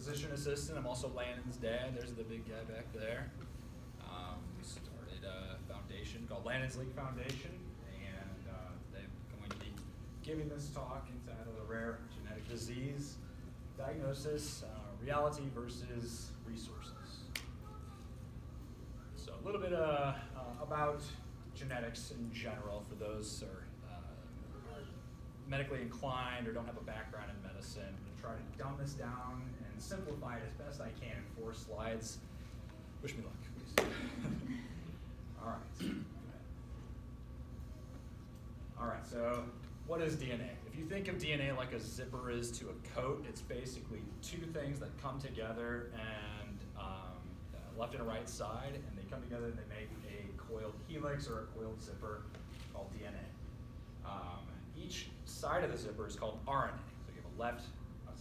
physician assistant. I'm also Landon's dad. There's the big guy back there. We started a foundation called Landon's League Foundation, and they're going to be giving this talk entitled A Rare Genetic Disease Diagnosis, Reality versus Resources. So a little bit about genetics in general for those who are medically inclined or don't have a background in medicine. I'm going to try to dumb this down and simplify it as best I can in 4 slides. Wish me luck, please. All right. All right, so what is DNA? If you think of DNA like a zipper is to a coat, it's basically 2 things that come together and left and a right side, and they come together and they make a coiled helix or a coiled zipper called DNA. Each side of the zipper is called RNA. So you have a left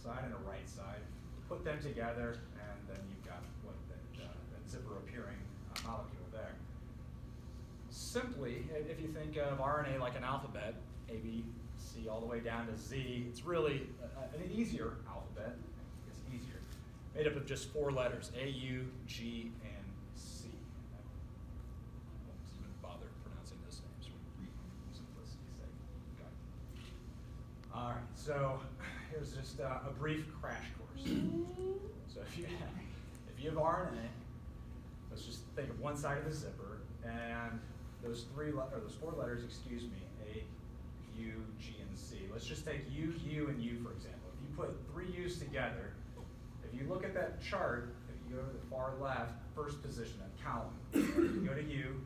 side and a right side. You put them together, and then you've got what that zipper appearing molecule there. Simply, if you think of RNA like an alphabet, A, B, C, all the way down to Z, it's really an easier alphabet. It's easier. Made up of just 4 letters, A, U, G, and C. I won't even bother pronouncing those names for simplicity's sake. Okay. All right, so here's just a brief crash course. So if you have RNA, let's just think of one side of the zipper, and those 4 letters, excuse me, A, U, G, and C. Let's just take U, U, and U, for example. If you put 3 U's together, if you look at that chart, if you go to the far left, first position, that column, you go to U,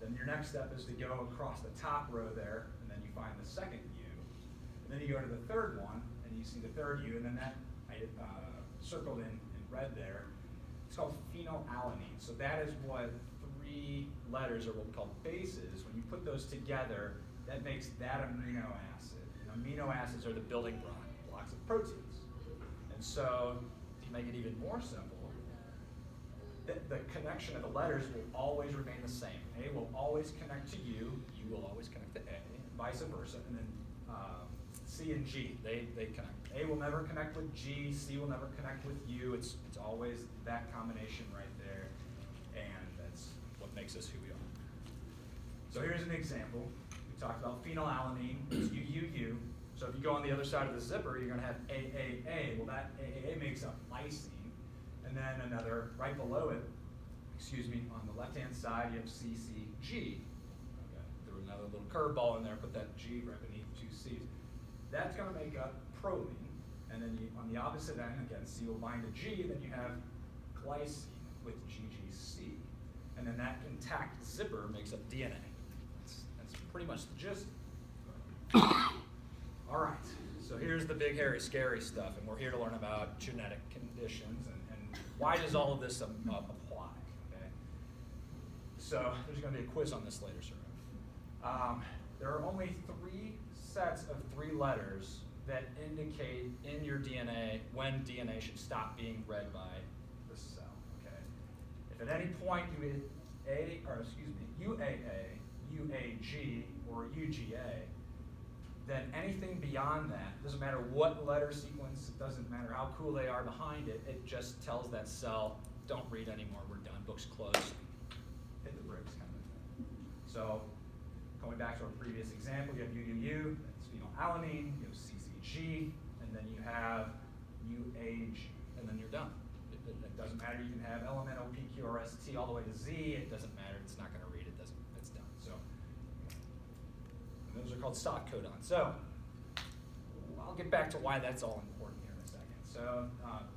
then your next step is to go across the top row there, and then you find the second U. And then you go to the third one, and you see the third U, and then that circled in red there. It's called phenylalanine. So that is what 3 letters, or what we call bases, when you put those together, that makes that amino acid. And amino acids are the building blocks of proteins. And so, to make it even more simple, the connection of the letters will always remain the same. A will always connect to U, U will always connect to A, and vice versa, and then C and G, they connect. A will never connect with G, C will never connect with U. It's always that combination right there, and that's what makes us who we are. So here's an example. We talked about phenylalanine, it's UUU. So if you go on the other side of the zipper, you're going to have AAA. Well, that AAA makes up lysine, and then another right below it, on the left-hand side, you have CCG. Okay. Threw another little curveball in there, put that G right beneath 2 C's. That's going to make up proline, and then on the opposite end, again, C will bind to G, then you have glycine with GGC. And then that intact zipper makes up DNA. That's pretty much the gist. All right, so here's the big, hairy, scary stuff, and we're here to learn about genetic conditions and why does all of this apply, okay? So there's going to be a quiz on this later, sir. There are only 3 sets of 3 letters that indicate in your DNA when DNA should stop being read by the cell, okay? If at any point you hit UAA, UAG, or UGA, then anything beyond that, doesn't matter what letter sequence, it doesn't matter how cool they are behind it, it just tells that cell, don't read anymore, we're done, book's closed, hit the bricks kind of thing. So, going back to our previous example, you have UUU, that's phenylalanine, you have CCG, and then you have UAG, and then you're done. It doesn't matter, you can have LMNOPQRST all the way to Z, it doesn't matter, it's not going to read, it's done. So, and those are called stock codons. So, I'll get back to why that's all important here in a second. So,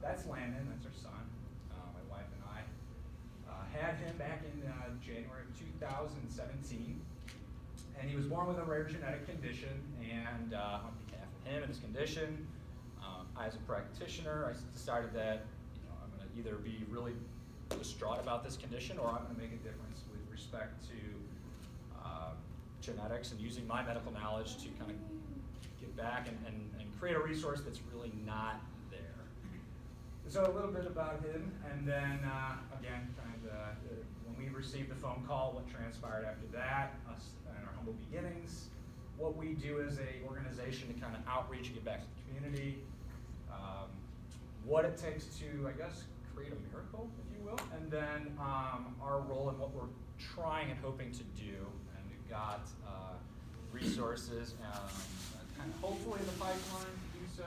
that's Landon, that's our son. My wife and I had him back in January of 2017. And he was born with a rare genetic condition, and on behalf of him and his condition, I, as a practitioner, I decided that I'm going to either be really distraught about this condition, or I'm going to make a difference with respect to genetics and using my medical knowledge to kind of get back and create a resource that's really not there. So a little bit about him, and then again, when we received the phone call, what transpired after that, us and our humble beginnings, what we do as an organization to kind of outreach and get back to the community, what it takes to, I guess, create a miracle, if you will, and then our role in what we're trying and hoping to do. And we've got resources kind of hopefully in the pipeline to do so.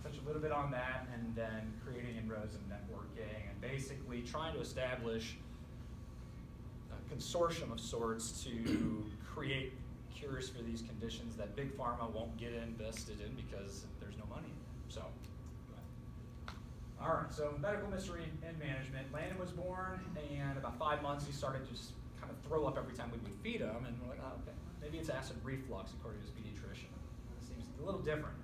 Touch a little bit on that, and then creating inroads and networking, and basically trying to establish a consortium of sorts to create cures for these conditions that big pharma won't get invested in because there's no money in it. So, all right, so medical mystery and management. Landon was born, and about 5 months he started to just kind of throw up every time we would feed him, and we're like, oh, okay, maybe it's acid reflux according to his pediatrician. It seems a little different.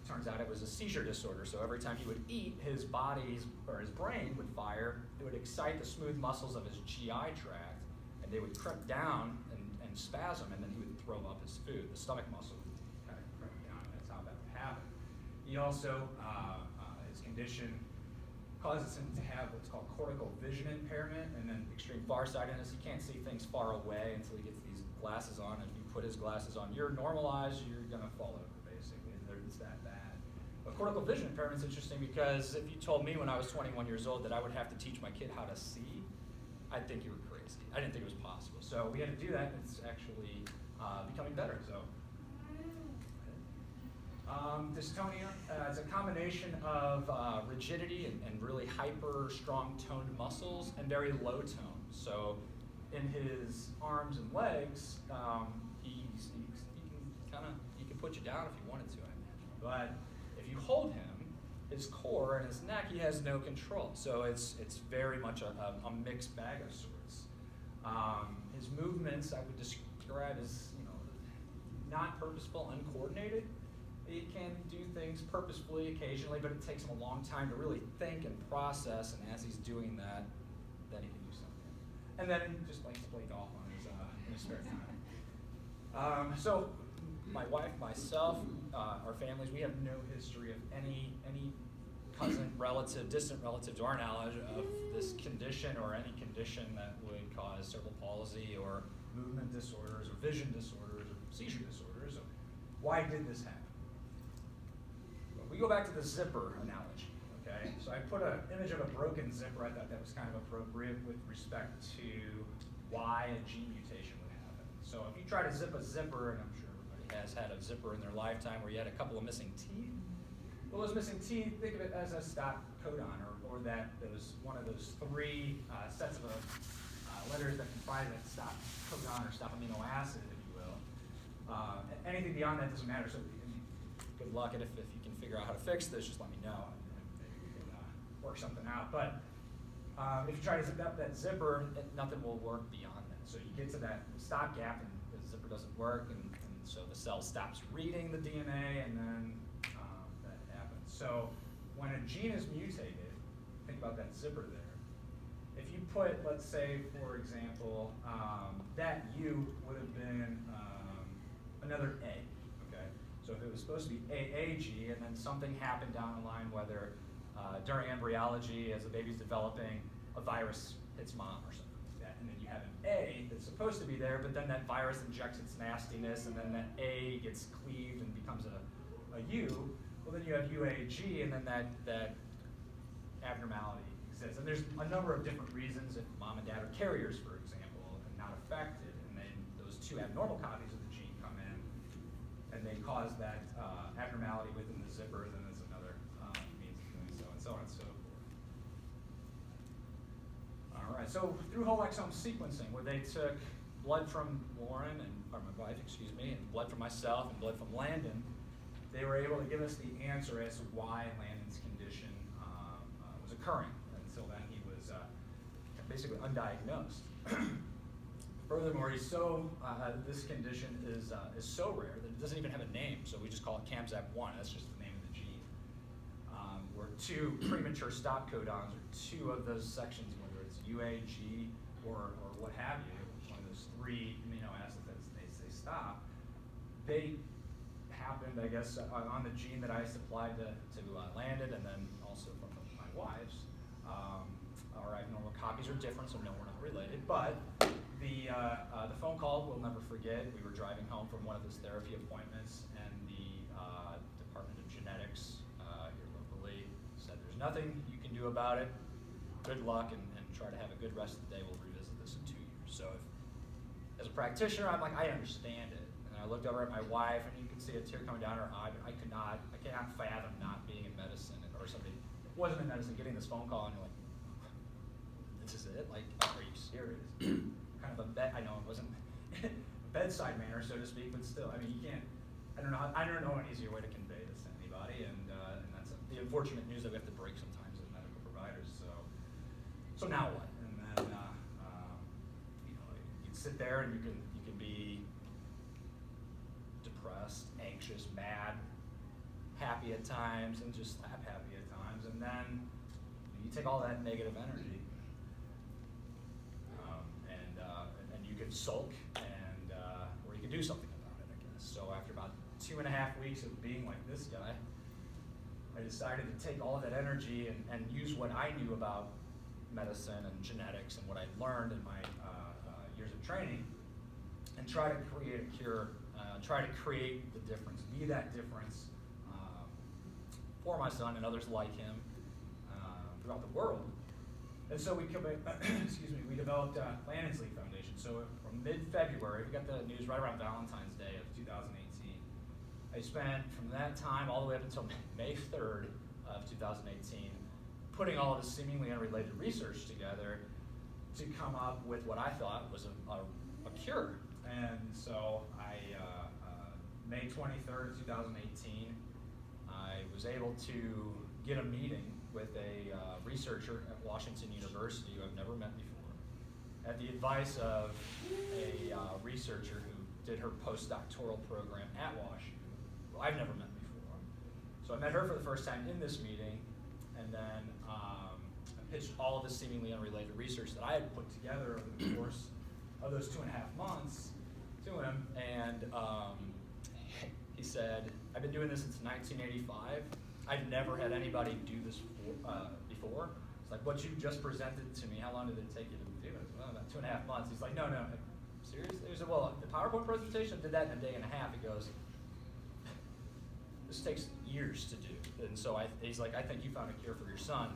Turns out it was a seizure disorder, so every time he would eat, his body or his brain would fire. It would excite the smooth muscles of his GI tract, and they would crimp down and spasm, and then he would throw up his food. The stomach muscle would kind of crimp down, and that's how that would happen. He also, his condition causes him to have what's called cortical vision impairment, and then extreme farsightedness. He can't see things far away until he gets these glasses on. If you put his glasses on, you're normal eyes, you're gonna fall over, basically. It's that bad. But cortical vision impairment is interesting because if you told me when I was 21 years old that I would have to teach my kid how to see, I'd think you were crazy. I didn't think it was possible. So we had to do that, and it's actually becoming better. So dystonia is a combination of rigidity and really hyper strong toned muscles and very low tone. So in his arms and legs, he can put you down if you wanted to, I imagine. But if you hold him, his core and his neck, he has no control. So it's very much a mixed bag of sorts. His movements I would describe as not purposeful, uncoordinated. He can do things purposefully occasionally, but it takes him a long time to really think and process. And as he's doing that, then he can do something. And then he just likes to play golf on in his spare time. So my wife, myself, our families, we have no history of any cousin, relative, distant relative to our knowledge of this condition or any condition that would cause cerebral palsy or movement disorders or vision disorders or seizure disorders. So why did this happen? Well, we go back to the zipper analogy, okay? So I put an image of a broken zipper. I thought that was kind of appropriate with respect to why a gene mutation would happen. So if you try to zip a zipper, and I'm sure everybody has had a zipper in their lifetime where you had a couple of missing teeth, well, those missing teeth, think of it as a stop codon, or that those one of those three sets of letters that comprise that stop codon or stop amino acid, if you will. Anything beyond that doesn't matter. So good luck, and if you can figure out how to fix this, just let me know, and maybe we can work something out. But if you try to zip up that zipper, nothing will work beyond that. So you get to that stop gap, and the zipper doesn't work, and so the cell stops reading the DNA, and then so when a gene is mutated, think about that zipper there. If you put, let's say, for example, that U would have been another A, okay? So if it was supposed to be AAG, and then something happened down the line, whether during embryology, as the baby's developing, a virus hits mom or something like that, and then you have an A that's supposed to be there, but then that virus injects its nastiness, and then that A gets cleaved and becomes a U. Well, then you have UAG, and then that abnormality exists. And there's a number of different reasons. If mom and dad are carriers, for example, and not affected, and then those two abnormal copies of the gene come in, and they cause that abnormality within the zipper, then there's another means of doing so, and so on and so forth. All right, so through whole exome sequencing, where they took blood from Lauren, or my wife, excuse me, and blood from myself, and blood from Landon, they were able to give us the answer as to why Landon's condition was occurring. Until then, he was basically undiagnosed. Furthermore, he's so this condition is so rare that it doesn't even have a name. So we just call it CAMSAP1. That's just the name of the gene. Where two premature stop codons, or two of those sections, whether it's UAG or what have you, one of those three amino acids that they stop, they happened, I guess, on the gene that I supplied to Landon, and then also from my wife's. Our abnormal copies are different, so no, we're not related. But the phone call we'll never forget. We were driving home from one of his therapy appointments, and the Department of Genetics here locally there's nothing you can do about it. Good luck, and try to have a good rest of the day. We'll revisit this in 2 years. So if, as a practitioner, I'm like, I understand it. And I looked over at my wife, and you can see a tear coming down her eye, but I cannot fathom not being in medicine, or somebody that wasn't in medicine getting this phone call, and you're like, this is it? Like, are you serious? Kind of I know it wasn't bedside manner, so to speak, but still, I mean, you can't, I don't know an easier way to convey this to anybody, and that's the unfortunate news that we have to break sometimes as medical providers. So now what? And then, you know, you can sit there and you can be depressed, anxious, mad, happy at times, and just slap happy at times, and then you take all that negative energy, and you can sulk, and or you can do something about it, I guess. So after about 2.5 weeks of being like this guy, I decided to take all of that energy and use what I knew about medicine and genetics and what I learned in my years of training, and try to create a cure, try to create the difference, be that difference for my son and others like him throughout the world. And so we developed Landon's League Foundation. So from mid-February, we got the news right around Valentine's Day of 2018. I spent from that time all the way up until May 3rd of 2018 putting all of this seemingly unrelated research together to come up with what I thought was a cure. And so May 23rd of 2018, I was able to get a meeting with a researcher at Washington University who I've never met before, at the advice of a researcher who did her postdoctoral program at Washington, who I've never met before. So I met her for the first time in this meeting, and then I pitched all of this seemingly unrelated research that I had put together over the course of those 2.5 months to him, and he said, I've been doing this since 1985. I've never had anybody do this before. It's like, what you just presented to me, how long did it take you to do it? Well, about 2.5 months. He's like, no, seriously? He said, well, the PowerPoint presentation, I did that in a day and a half. He goes, this takes years to do. And so he's like, I think you found a cure for your son.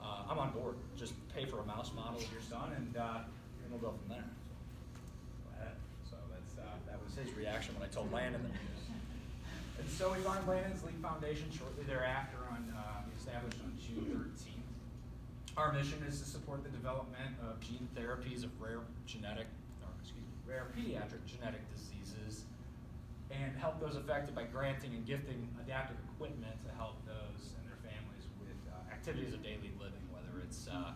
I'm on board. Just pay for a mouse model of your son, and we'll go from there. So that was his reaction when I told Landon the news. And so we founded Landon's League Foundation shortly thereafter. We established on June 13th. Our mission is to support the development of gene therapies of rare pediatric genetic diseases, and help those affected by granting and gifting adaptive equipment to help those and their families with activities of daily living, whether it's a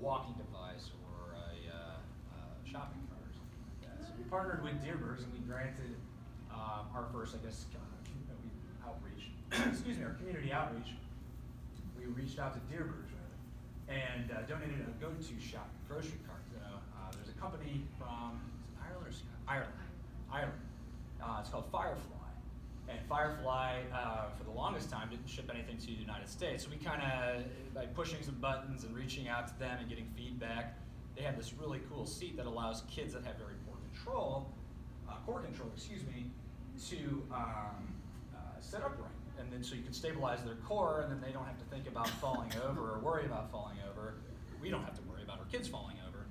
walking device or a shopping cart or something like that. So we partnered with Deerbergs, and we granted our first, outreach, our community outreach. We reached out to Deerbergs and donated a go-to shop grocery cart. There's a company from Ireland or Scotland? Ireland. It's called Firefly. And Firefly, for the longest time, didn't ship anything to the United States. So we kind of, by pushing some buttons and reaching out to them and getting feedback, they have this really cool seat that allows kids that have very poor core control, to sit upright. And then so you can stabilize their core, and then they don't have to think about falling over or worry about falling over. We don't have to worry about our kids falling over.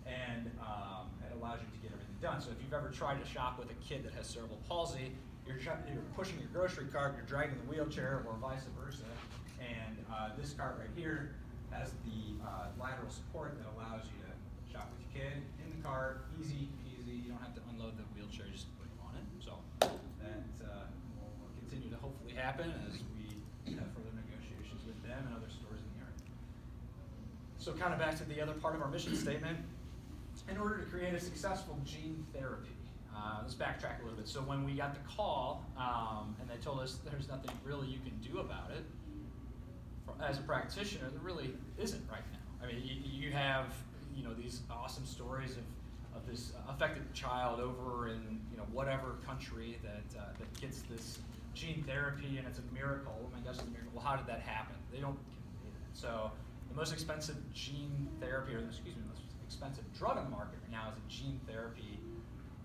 And it allows you to get everything done. So if you've ever tried to shop with a kid that has cerebral palsy, you're pushing your grocery cart, you're dragging the wheelchair, or vice versa. And this cart right here has the lateral support that allows you to shop with your kid in the cart, easy peasy. You don't have to unload the wheelchair, just put it on it. So that will continue to hopefully happen as we have further negotiations with them and other stores in the area. So kind of back to the other part of our mission statement. In order to create a successful gene therapy, let's backtrack a little bit. So when we got the call and they told us there's nothing really you can do about it, as a practitioner, there really isn't right now. I mean, you have these awesome stories of this affected child over in whatever country that gets this gene therapy, and it's a miracle. Oh my gosh, it's a miracle. Well, how did that happen? They don't convey that. So the most expensive gene therapy, the most expensive drug on the market right now is a gene therapy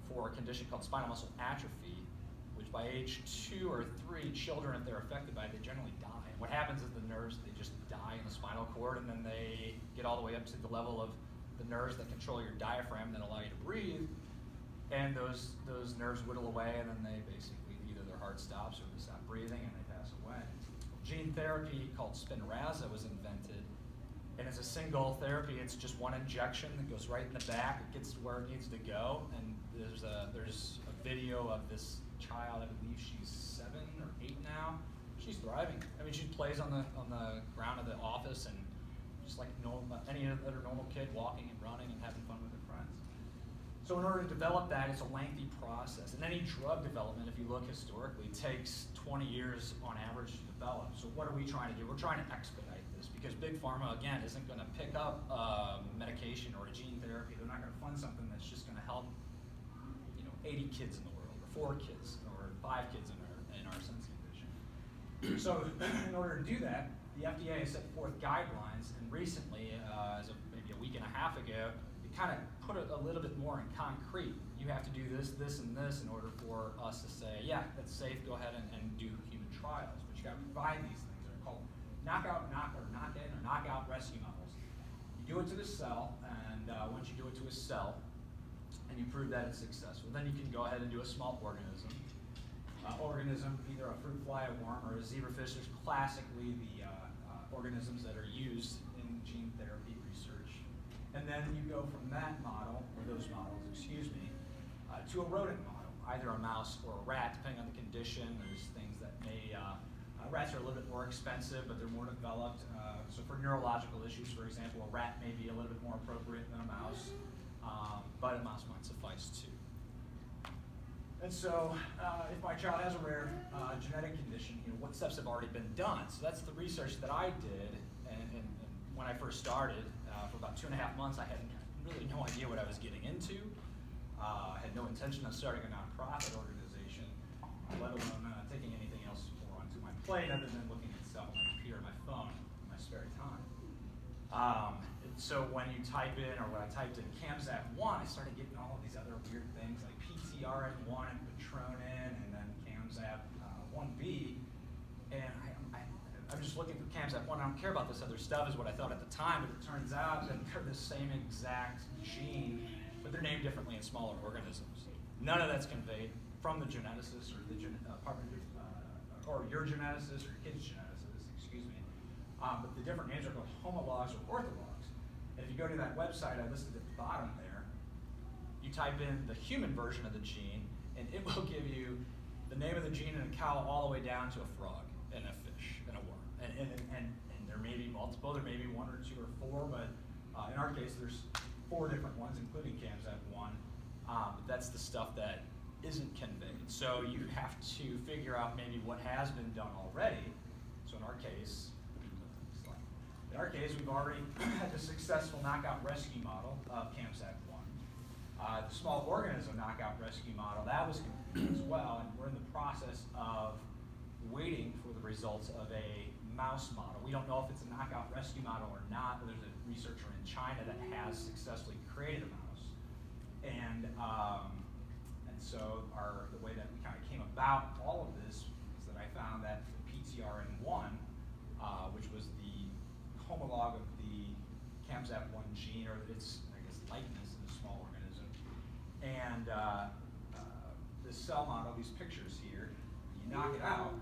for a condition called spinal muscle atrophy, which which by age 2 or 3, children, if they're affected by it, they generally die. And what happens is the nerves, they just die in the spinal cord, and then they get all the way up to the level of the nerves that control your diaphragm that allow you to breathe, and those nerves whittle away, and then they basically, either their heart stops or they stop breathing and they pass away. Gene therapy called Spinraza was invented, and it's a single therapy. It's just one injection that goes right in the back. It gets to where it needs to go, and there's a video of this child. I believe she's 7 or 8 now. She's thriving. I mean, she plays on the ground of the office, and just like any other normal kid, walking and running and having fun with her friends. So in order to develop that, it's a lengthy process. And any drug development, if you look historically, takes 20 years on average to develop. So what are we trying to do? We're trying to expedite this, because Big Pharma, again, isn't going to pick up medication or a gene therapy. They're not going to fund something that's just going to help 80 kids in the world, or 4 kids, or 5 kids in our sense condition. So in order to do that, the FDA has set forth guidelines, and recently, as of maybe a week and a half ago, it kind of put it a little bit more in concrete. You have to do this, this, and this in order for us to say, yeah, that's safe, go ahead and do human trials. But you got to provide these things. They're called knock-in, or knockout rescue models. You do it to the cell, and once you do it to a cell, and you prove that it's successful, then you can go ahead and do a small organism. Either a fruit fly, a worm, or a zebrafish. There's classically the organisms that are used in gene therapy research. And then you go from that model, or those models, to a rodent model, either a mouse or a rat, depending on the condition. There's things that may, rats are a little bit more expensive, but they're more developed. So for neurological issues, for example, a rat may be a little bit more appropriate than a mouse, but a mouse might suffice too. And so, if my child has a rare genetic condition, what steps have already been done? So that's the research that I did, and when I first started, for about 2.5 months, I had really no idea what I was getting into. I had no intention of starting a nonprofit organization, let alone taking anything else more onto my plate other than looking at stuff on my computer or my phone in my spare time. So when you type in, or when I typed in CAMSAP1, I started getting all of these other weird things like PTRN1 and Patronin, and then CAMSAP1B. And I'm just looking for CAMSAP1. I don't care about this other stuff, is what I thought at the time, but it turns out that they're the same exact gene, but they're named differently in smaller organisms. None of that's conveyed from the geneticist or the or your geneticist or your kid's geneticist, excuse me. But the different names are called homologs or orthologs. If you go to that website I listed at the bottom there, you type in the human version of the gene, and it will give you the name of the gene in a cow all the way down to a frog and a fish and a worm. And there may be multiple, there may be 1 or 2 or 4, but in our case there's 4 different ones, including CAMSAP1. But that's the stuff that isn't conveyed. So you have to figure out maybe what has been done already. So in our case, we've already had the successful knockout rescue model of CAMSAP1. The small organism knockout rescue model, that was completed as well, and we're in the process of waiting for the results of a mouse model. We don't know if it's a knockout rescue model or not, but there's a researcher in China that has successfully created a mouse. And so the way that we kind of came about all of this is that I found that the PTRN1, which was the homolog of the CAMSAP1 gene, or its, likeness in a small organism, and this cell model, these pictures here, you knock it out,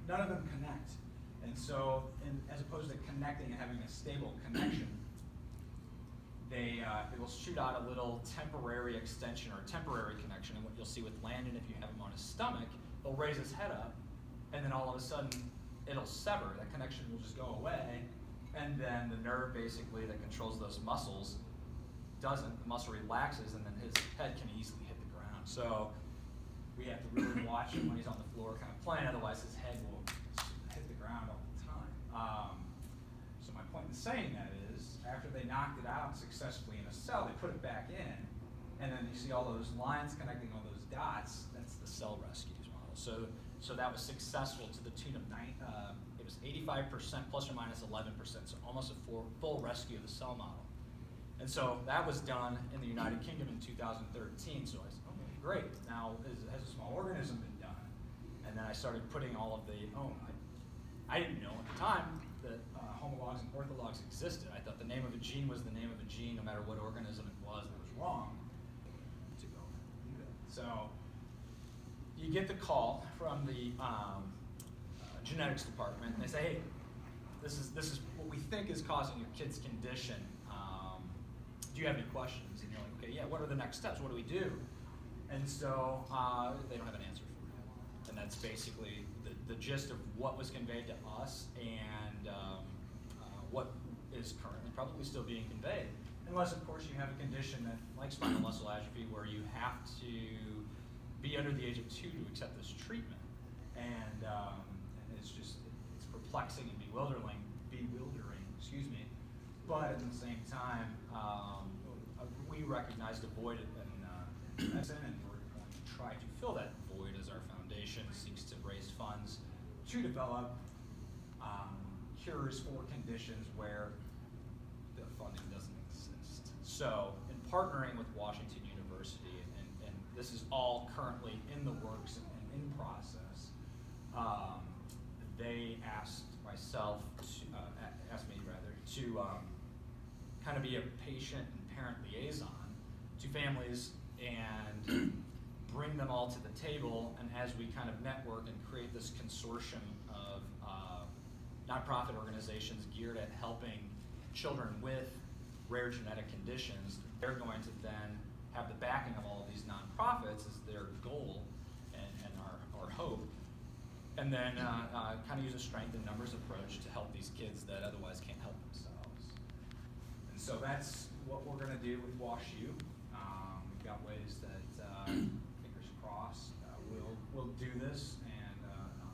none of them connect. And so, as opposed to connecting and having a stable connection, it will shoot out a little temporary extension or temporary connection. And what you'll see with Landon, if you have him on his stomach, he'll raise his head up, and then all of a sudden, it'll sever. That connection will just go away, and then the nerve basically that controls those muscles doesn't. The muscle relaxes, and then his head can easily hit the ground. So we have to really watch him when he's on the floor kind of playing, otherwise his head will hit the ground all the time. So my point in saying that is, after they knocked it out successfully in a cell, they put it back in, and then you see all those lines connecting all those dots. That's the cell rescues model. So that was successful to the tune of it was 85% plus or minus 11%, so almost a full rescue of the cell model. And so that was done in the United Kingdom in 2013. So I said, okay, great. Now, has a small organism been done? And then I started putting all of the, I didn't know at the time that homologs and orthologs existed. I thought the name of a gene was the name of a gene no matter what organism it was, and it was wrong. To go do that. So you get the call from the genetics department, and they say, hey, this is what we think is causing your kid's condition. Do you have any questions? And you're like, okay, yeah, what are the next steps? What do we do? And so they don't have an answer for you. And that's basically the gist of what was conveyed to us and what is currently probably still being conveyed. Unless, of course, you have a condition that, like spinal muscle atrophy, where you have to be under the age of 2 to accept this treatment. And it's perplexing and bewildering, excuse me. But at the same time, we recognized a void in medicine, and we're going to try to fill that void as our foundation seeks to raise funds to develop cures for conditions where the funding doesn't exist. So, in partnering with Washington University, and this is all currently in the works and in process, they asked me to kind of be a patient and parent liaison to families and bring them all to the table, and as we kind of network and create this consortium of nonprofit organizations geared at helping children with rare genetic conditions, they're going to then have the backing of all of these nonprofits as their goal and our hope, and then kind of use a strength in numbers approach to help these kids that otherwise can't help themselves. And so that's what we're going to do with WashU. We've got ways that, fingers crossed, we'll do this, and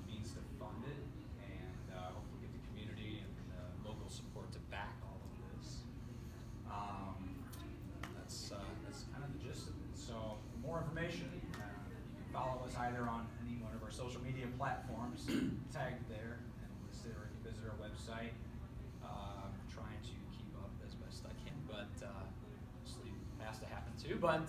means to fund it, and hopefully get the community and the local support to back all of this. That's kind of the gist of it. So for more information, you can follow us either on any one of our social media platforms, tagged there and listed, or you can visit our website. Trying to keep up as best I can, but obviously has to happen too. But